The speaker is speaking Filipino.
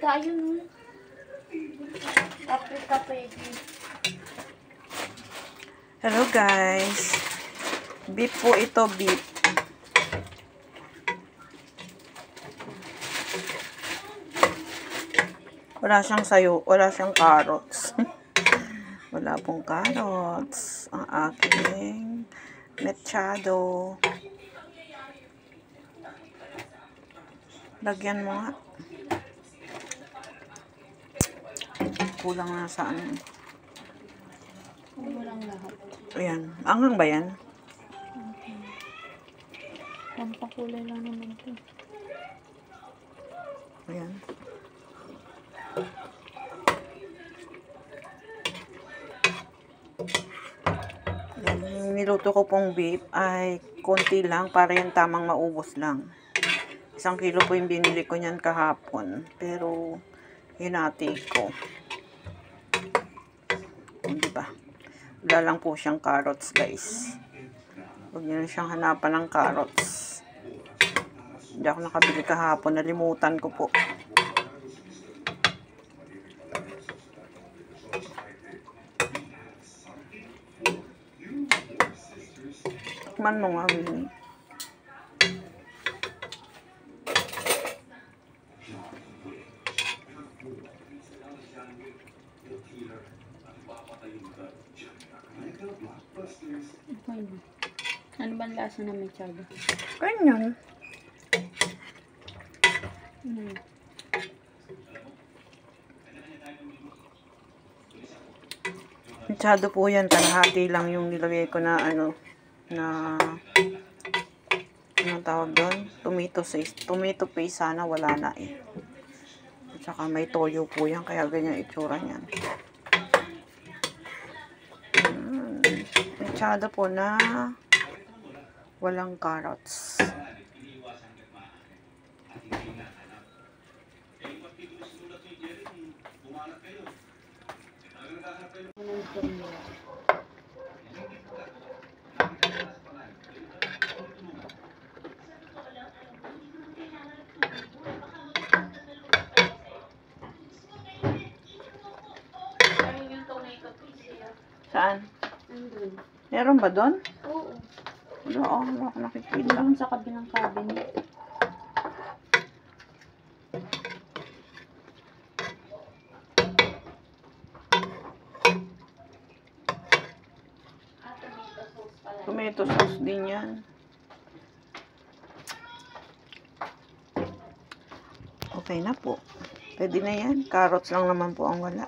paprika, ayun. Paprika pwede. Hello guys. Beef po ito, beef. Wala siyang sayo, wala siyang carrots. Wala pong carrots. Ang aking mechado. Lagyan mo nga. Kulang na sa ano. Kulang lahat. Ayan. Angang ba yan? Pampakulay lang naman ito. Ayan. Yung niluto ko pong beef ay konti lang para yung tamang maubos lang. 1 kilo po yung binili ko niyan kahapon. Pero hinati ko. Diba? Wala lang po siyang carrots guys. Huwag nyo na siyang hanapan ng carrots. Hindi ako nakabili kahapon. Nalimutan ko po. Tikman mo nga, Winnie. Okay na. Ano ba ang lasa na mechado? Ganyan. Mechado po yan. Kalahati lang yung nilagay ko na ano, na anong tawag doon? Tomato paste sana. Wala na eh. At saka may toyo po yan. Kaya ganyan itsura niyan. Mechado po na walang carrots. Saan? Andun. Meron ba doon? Oo. Wala ako nakikita. Doon sa kabilang cabinet. Tomato sauce din yan. Okay na po. Pwede na yan. Carrots lang naman po ang wala.